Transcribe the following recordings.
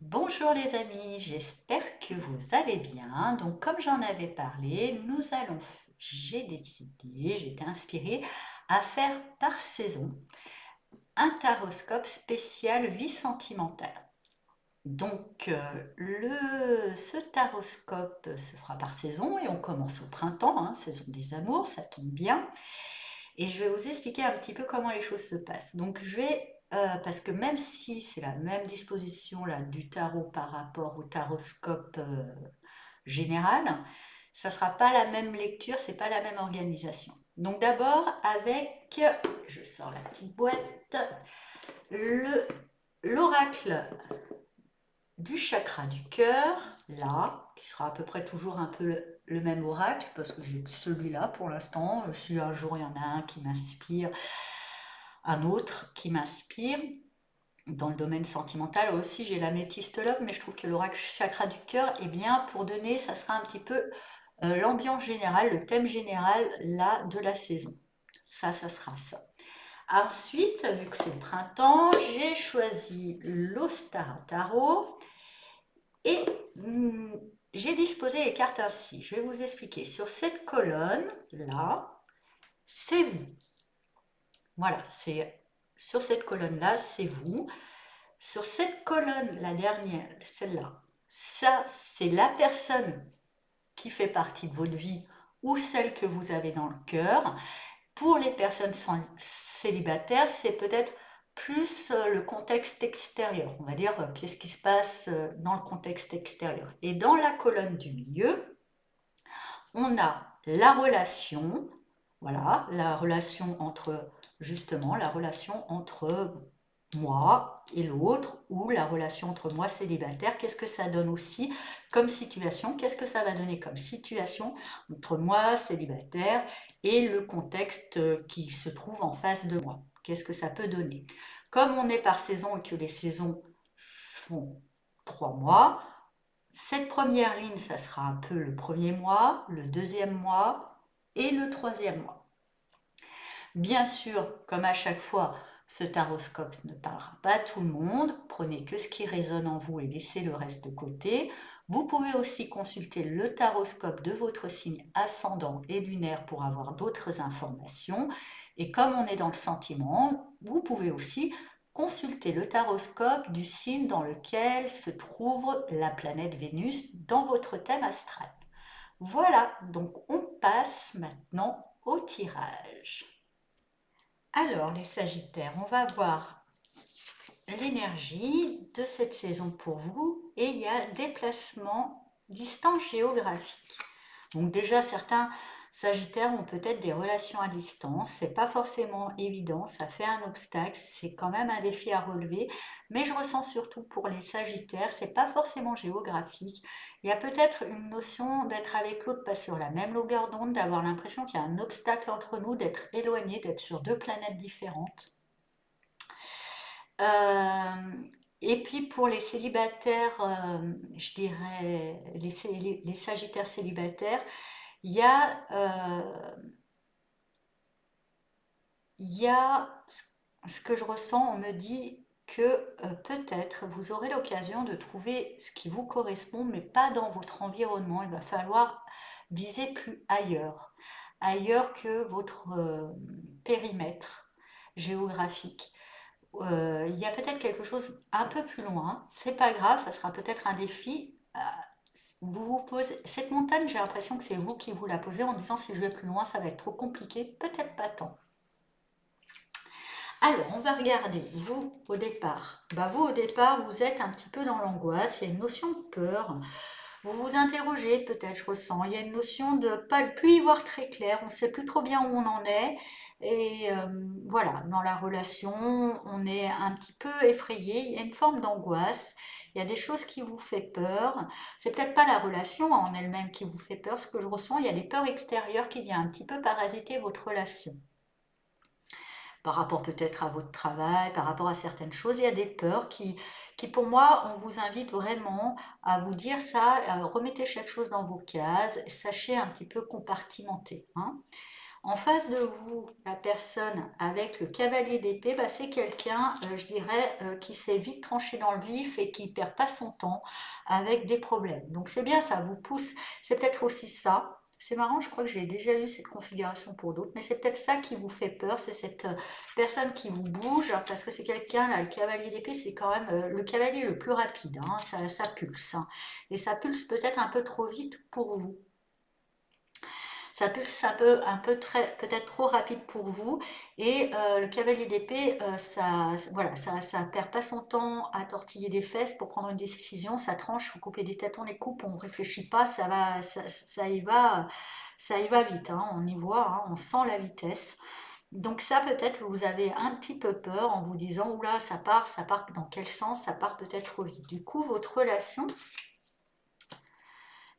Bonjour les amis, j'espère que vous allez bien. Donc comme j'en avais parlé, j'ai décidé, j'ai été inspirée à faire par saison un taroscope spécial vie sentimentale. Donc ce taroscope se fera par saison et on commence au printemps, hein, saison des amours, ça tombe bien. Et je vais vous expliquer un petit peu comment les choses se passent. Donc parce que même si c'est la même disposition là, du tarot par rapport au taroscope général, ça ne sera pas la même lecture, c'est pas la même organisation. Donc d'abord je sors la petite boîte, l'oracle du chakra du cœur, là, qui sera à peu près toujours un peu le même oracle, parce que j'ai celui-là pour l'instant. Si un jour il y en a un qui m'inspire, un autre qui m'inspire. Dans le domaine sentimental aussi, j'ai la métiste love, mais je trouve que l'oracle chakra du cœur, eh bien, pour donner, ça sera un petit peu l'ambiance générale, le thème général, là, de la saison. Ça sera ça. Ensuite, vu que c'est le printemps, j'ai choisi l'Ostara Tarot et j'ai disposé les cartes ainsi. Je vais vous expliquer. Sur cette colonne-là, c'est vous. Voilà, c'est sur cette colonne-là, c'est vous. Sur cette colonne, la dernière, celle-là, ça, c'est la personne qui fait partie de votre vie ou celle que vous avez dans le cœur. Pour les personnes célibataires, c'est peut-être plus le contexte extérieur. On va dire qu'est-ce qui se passe dans le contexte extérieur. Et dans la colonne du milieu, on a la relation, voilà, la relation entre moi et l'autre, ou la relation entre moi célibataire. Qu'est-ce que ça donne aussi comme situation? Qu'est-ce que ça va donner comme situation entre moi célibataire et le contexte qui se trouve en face de moi? Qu'est-ce que ça peut donner? Comme on est par saison et que les saisons font 3 mois, cette première ligne, ça sera un peu le premier mois, le deuxième mois et le troisième mois. Bien sûr, comme à chaque fois, ce taroscope ne parlera pas à tout le monde. Prenez que ce qui résonne en vous et laissez le reste de côté. Vous pouvez aussi consulter le taroscope de votre signe ascendant et lunaire pour avoir d'autres informations. Et comme on est dans le sentiment, vous pouvez aussi consulter le taroscope du signe dans lequel se trouve la planète Vénus dans votre thème astral. Voilà, donc on passe maintenant au tirage. Alors, les Sagittaires, on va voir l'énergie de cette saison pour vous et il y a déplacement, distance géographique. Donc déjà, certains Sagittaires ont peut-être des relations à distance, c'est pas forcément évident, ça fait un obstacle, c'est quand même un défi à relever, mais je ressens surtout pour les Sagittaires, c'est pas forcément géographique, il y a peut-être une notion d'être avec l'autre pas sur la même longueur d'onde, d'avoir l'impression qu'il y a un obstacle entre nous, d'être éloigné, d'être sur deux planètes différentes. Euh, et puis pour les célibataires, je dirais les Sagittaires célibataires, il y a, il y a ce que je ressens, on me dit que peut-être vous aurez l'occasion de trouver ce qui vous correspond, mais pas dans votre environnement. Il va falloir viser plus ailleurs, ailleurs que votre périmètre géographique. Il y a peut-être quelque chose un peu plus loin. C'est pas grave, ça sera peut-être un défi. Vous vous posez cette montagne, j'ai l'impression que c'est vous qui vous la posez en disant si je vais plus loin, ça va être trop compliqué. Peut-être pas tant. Alors, on va regarder, vous, au départ. Vous, au départ, vous êtes un petit peu dans l'angoisse, il y a une notion de peur. Vous vous interrogez, peut-être, je ressens. Il y a une notion de pas plus y voir très clair, on ne sait plus trop bien où on en est. Et voilà, dans la relation, on est un petit peu effrayé, il y a une forme d'angoisse, il y a des choses qui vous fait peur. C'est peut-être pas la relation en elle-même qui vous fait peur, ce que je ressens, il y a des peurs extérieures qui viennent un petit peu parasiter votre relation par rapport peut-être à votre travail, par rapport à certaines choses. Il y a des peurs qui pour moi, on vous invite vraiment à vous dire ça, remettez chaque chose dans vos cases, sachez un petit peu compartimenter, hein. En face de vous, la personne avec le cavalier d'épée, bah, c'est quelqu'un, je dirais, qui s'est vite tranché dans le vif et qui perd pas son temps avec des problèmes. Donc c'est bien, ça vous pousse. C'est peut-être aussi ça. C'est marrant, je crois que j'ai déjà eu cette configuration pour d'autres, mais c'est peut-être ça qui vous fait peur, c'est cette personne qui vous bouge, parce que c'est quelqu'un, là, le cavalier d'épée, c'est quand même le cavalier le plus rapide, hein, ça pulse, hein. Et ça pulse peut-être un peu trop vite pour vous. Ça pulse un peu très, peut-être trop rapide pour vous. Et le cavalier d'épée, voilà, ça perd pas son temps à tortiller des fesses pour prendre une décision. Ça tranche, faut couper des têtes, on les coupe, on réfléchit pas, ça y va vite, hein, on y voit, hein, on sent la vitesse. Donc ça, peut-être que vous avez un petit peu peur en vous disant, oula, ça part dans quel sens, ça part peut-être trop vite. Du coup, votre relation,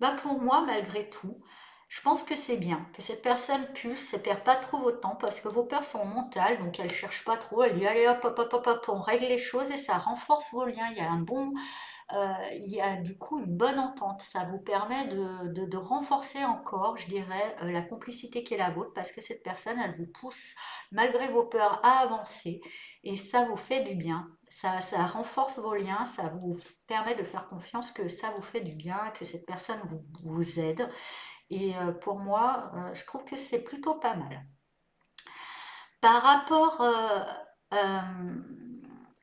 bah pour moi, malgré tout, je pense que c'est bien, que cette personne pulse, ne perd pas trop votre temps parce que vos peurs sont mentales, donc elle ne cherche pas trop, elle dit allez hop, hop, hop, hop, hop, on règle les choses et ça renforce vos liens. Il y a du coup une bonne entente. Ça vous permet de renforcer encore, je dirais, la complicité qui est la vôtre parce que cette personne, elle vous pousse malgré vos peurs à avancer et ça vous fait du bien. Ça renforce vos liens, ça vous permet de faire confiance que ça vous fait du bien, que cette personne vous aide. Et pour moi, je trouve que c'est plutôt pas mal. Par rapport euh,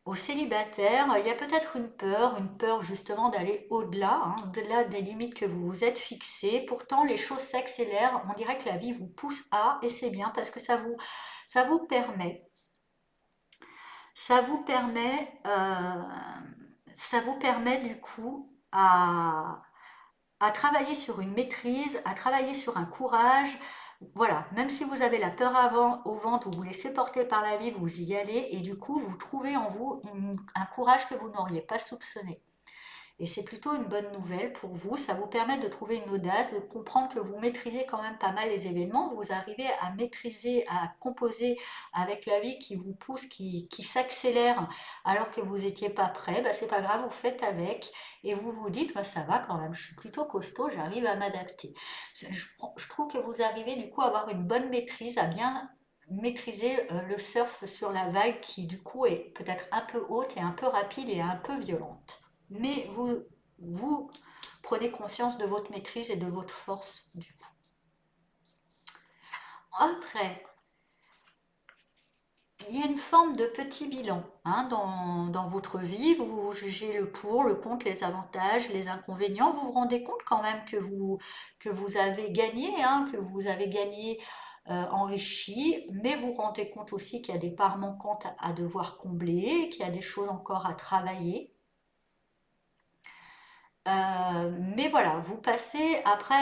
aux célibataires, il y a peut-être une peur justement d'aller au-delà, hein, au-delà des limites que vous vous êtes fixées. Pourtant, les choses s'accélèrent. On dirait que la vie vous pousse à, et c'est bien parce que ça vous permet, ça vous permet, ça vous permet du coup à travailler sur une maîtrise, à travailler sur un courage. Voilà, même si vous avez la peur avant, au ventre, vous vous laissez porter par la vie, vous y allez et du coup, vous trouvez en vous un courage que vous n'auriez pas soupçonné. Et c'est plutôt une bonne nouvelle pour vous. Ça vous permet de trouver une audace, de comprendre que vous maîtrisez quand même pas mal les événements. Vous arrivez à maîtriser, à composer avec la vie qui vous pousse, qui s'accélère alors que vous n'étiez pas prêt. Bah, c'est pas grave, vous faites avec et vous vous dites bah, ça va quand même, je suis plutôt costaud, j'arrive à m'adapter. Je trouve que vous arrivez du coup à avoir une bonne maîtrise, à bien maîtriser le surf sur la vague qui du coup est peut-être un peu haute et un peu rapide et un peu violente. Mais vous prenez conscience de votre maîtrise et de votre force du coup. Après, il y a une forme de petit bilan hein, dans votre vie. Vous jugez le pour, le contre, les avantages, les inconvénients. Vous vous rendez compte quand même que vous avez gagné, hein, que vous avez gagné enrichi, mais vous vous rendez compte aussi qu'il y a des parts manquantes à devoir combler, qu'il y a des choses encore à travailler. Mais voilà, vous passez après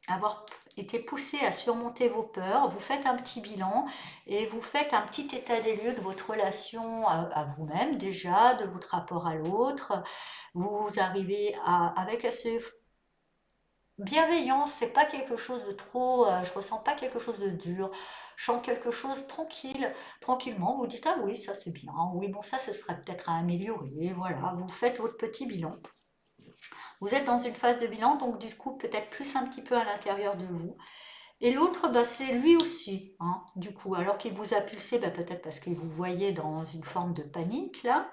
avoir été poussé à surmonter vos peurs, vous faites un petit bilan et vous faites un petit état des lieux de votre relation à vous-même déjà, de votre rapport à l'autre. Vous arrivez avec assez bienveillance, c'est pas quelque chose de trop, je ressens pas quelque chose de dur, je sens quelque chose tranquille, tranquillement. Vous dites ah oui ça c'est bien, oui bon ça ce serait peut-être à améliorer, voilà, vous faites votre petit bilan. Vous êtes dans une phase de bilan, donc du coup peut-être plus un petit peu à l'intérieur de vous. Et l'autre, bah, c'est lui aussi, hein, du coup, alors qu'il vous a pulsé, bah, peut-être parce qu'il vous voyait dans une forme de panique, là.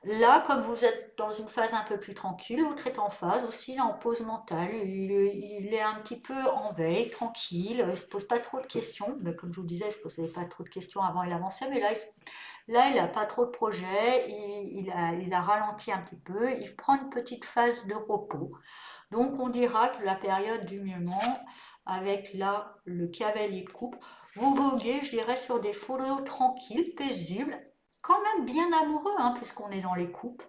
Là, comme vous êtes dans une phase un peu plus tranquille, l'autre est en phase aussi, il est en pause mentale, il est un petit peu en veille, tranquille, il ne se pose pas trop de questions, mais comme je vous disais, il ne se posait pas trop de questions avant, il avançait, mais là, il n'a pas trop de projets, il a ralenti un petit peu, il prend une petite phase de repos. Donc on dira que la période du miaulement, avec là le cavalier de coupe, vous voguez, je dirais, sur des flots tranquilles, paisibles, quand même bien amoureux, hein, puisqu'on est dans les coupes,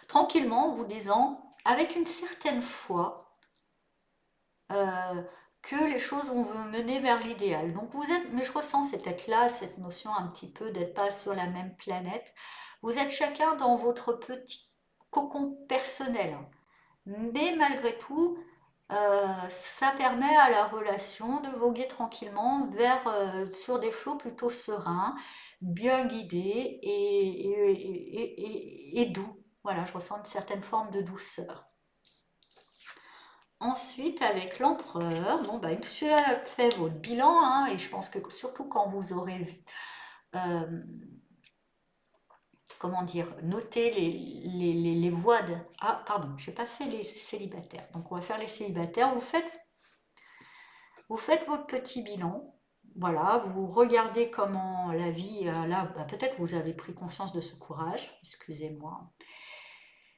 tranquillement en vous disant, avec une certaine foi, euh, que les choses vont vous mener vers l'idéal. Donc vous êtes, mais je ressens, c'est peut-être là cette notion un petit peu d'être pas sur la même planète. Vous êtes chacun dans votre petit cocon personnel. Mais malgré tout, ça permet à la relation de voguer tranquillement sur des flots plutôt sereins, bien guidés et doux. Voilà, je ressens une certaine forme de douceur. ensuite, avec l'empereur, bon, bah, une fois fait votre bilan, hein, et je pense que surtout quand vous aurez euh, comment dire, noter les voies de... Ah, pardon, j'ai pas fait les célibataires. Donc, on va faire les célibataires. Vous faites votre petit bilan. Voilà, vous regardez comment la vie, là, bah, peut-être vous avez pris conscience de ce courage, excusez-moi.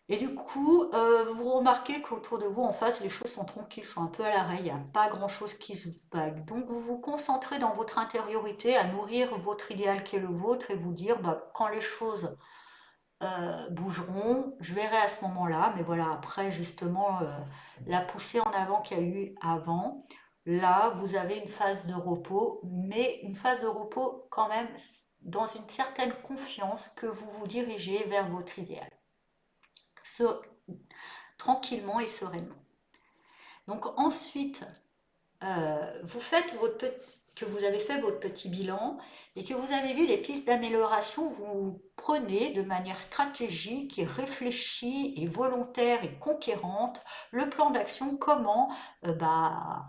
Et du coup, vous remarquez qu'autour de vous, en face, les choses sont tranquilles, sont un peu à l'arrêt, il n'y a pas grand-chose qui se vague. Donc, vous vous concentrez dans votre intériorité à nourrir votre idéal qui est le vôtre et vous dire, bah, quand les choses bougeront, je verrai à ce moment-là, mais voilà, après justement la poussée en avant qu'il y a eu avant, là vous avez une phase de repos, mais une phase de repos quand même dans une certaine confiance que vous vous dirigez vers votre idéal, Se- tranquillement et sereinement. Donc ensuite, vous faites que vous avez fait votre petit bilan et que vous avez vu les pistes d'amélioration, vous prenez de manière stratégique et réfléchie et volontaire et conquérante le plan d'action, comment bah,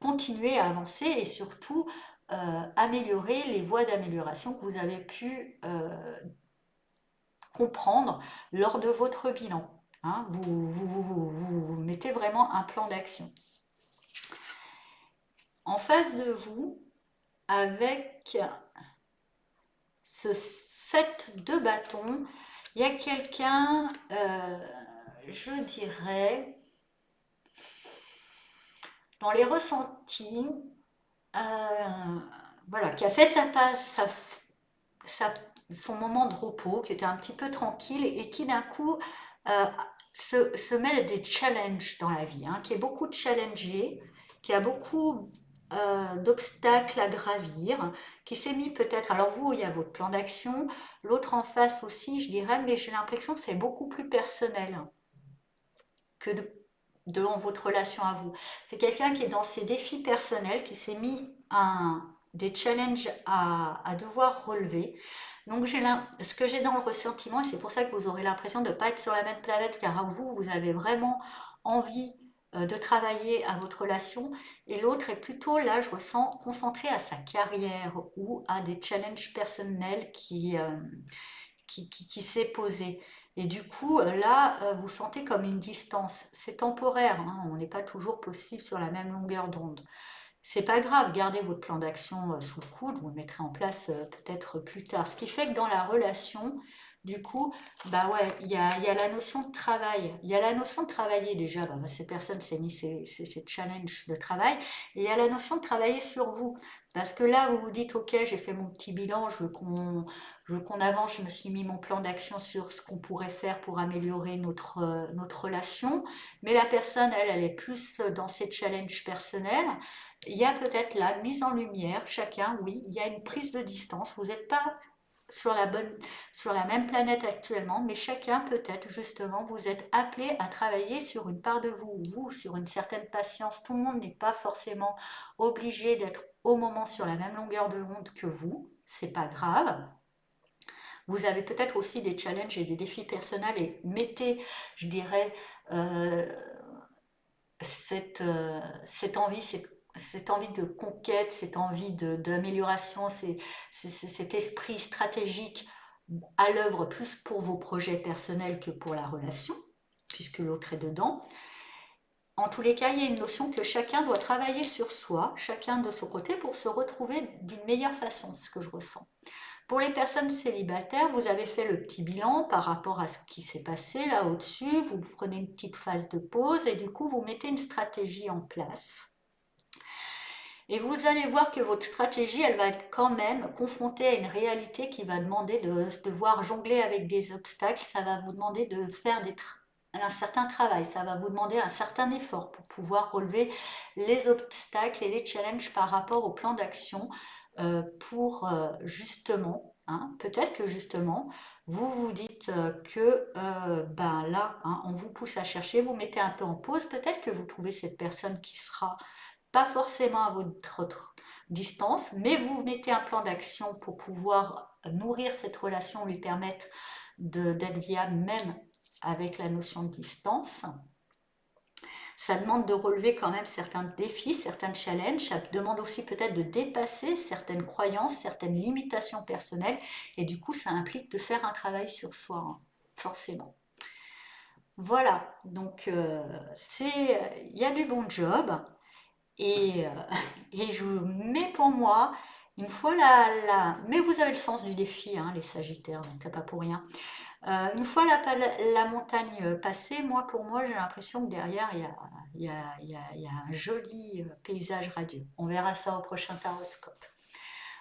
continuer à avancer et surtout améliorer les voies d'amélioration que vous avez pu comprendre lors de votre bilan. Hein. Vous mettez vraiment un plan d'action. En face de vous, avec ce set de bâtons, il y a quelqu'un, je dirais, dans les ressentis, voilà, qui a fait sa passe, sa- son moment de repos, qui était un petit peu tranquille et qui d'un coup euh, se met des challenges dans la vie, hein, qui est beaucoup challengé, qui a beaucoup d'obstacles à gravir, qui s'est mis peut-être, alors vous, il y a votre plan d'action, l'autre en face aussi, je dirais, mais j'ai l'impression que c'est beaucoup plus personnel que dans votre relation à vous. C'est quelqu'un qui est dans ses défis personnels, qui s'est mis des challenges à devoir relever. Donc ce que j'ai dans le ressentiment, et c'est pour ça que vous aurez l'impression de ne pas être sur la même planète, car vous avez vraiment envie de travailler à votre relation, et l'autre est plutôt, là, je ressens, concentré à sa carrière ou à des challenges personnels qui s'est posé. Et du coup, là, vous sentez comme une distance. C'est temporaire, hein, on n'est pas toujours possible sur la même longueur d'onde. C'est pas grave, gardez votre plan d'action sous le coude, vous le mettrez en place peut-être plus tard. Ce qui fait que dans la relation, du coup, bah ouais, il y a la notion de travail. Il y a la notion de travailler déjà, bah, cette personne s'est mis ses challenges de travail, et il y a la notion de travailler sur vous. Parce que là, vous vous dites, ok, j'ai fait mon petit bilan, je veux qu'on avance, je me suis mis mon plan d'action sur ce qu'on pourrait faire pour améliorer notre relation. Mais la personne, elle est plus dans ses challenges personnels. Il y a peut-être la mise en lumière, chacun, oui, il y a une prise de distance. Vous n'êtes pas sur la même planète actuellement, mais chacun peut-être justement, vous êtes appelé à travailler sur une part de vous, vous sur une certaine patience. Tout le monde n'est pas forcément obligé d'être au moment sur la même longueur de onde que vous, c'est pas grave. Vous avez peut-être aussi des challenges et des défis personnels et mettez, je dirais, euh, cette envie, cette envie de conquête, cette envie d'amélioration, cet esprit stratégique à l'œuvre plus pour vos projets personnels que pour la relation, puisque l'autre est dedans. En tous les cas, il y a une notion que chacun doit travailler sur soi, chacun de son côté, pour se retrouver d'une meilleure façon, ce que je ressens. Pour les personnes célibataires, vous avez fait le petit bilan par rapport à ce qui s'est passé là au-dessus, vous prenez une petite phase de pause et du coup vous mettez une stratégie en place. Et vous allez voir que votre stratégie, elle va être quand même confrontée à une réalité qui va demander de devoir jongler avec des obstacles, ça va vous demander de faire un certain travail, ça va vous demander un certain effort pour pouvoir relever les obstacles et les challenges par rapport au plan d'action pour justement, hein, peut-être que justement, vous vous dites que ben là, hein, on vous pousse à chercher, vous mettez un peu en pause, peut-être que vous trouvez cette personne qui sera pas forcément à votre distance, mais vous mettez un plan d'action pour pouvoir nourrir cette relation, lui permettre d'être viable même avec la notion de distance. Ça demande de relever quand même certains défis, certains challenges. Ça demande aussi peut-être de dépasser certaines croyances, certaines limitations personnelles. Et du coup, ça implique de faire un travail sur soi, hein, forcément. Voilà, donc il y a du bon job. Et, et je mets pour moi, une fois mais vous avez le sens du défi, hein, les Sagittaires, donc c'est pas pour rien. Une fois la montagne passée, pour moi, j'ai l'impression que derrière, il y a un joli paysage radieux. On verra ça au prochain taroscope.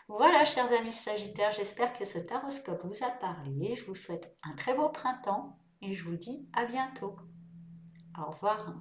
Voilà, chers amis Sagittaires, j'espère que ce taroscope vous a parlé. Je vous souhaite un très beau printemps et je vous dis à bientôt. Au revoir.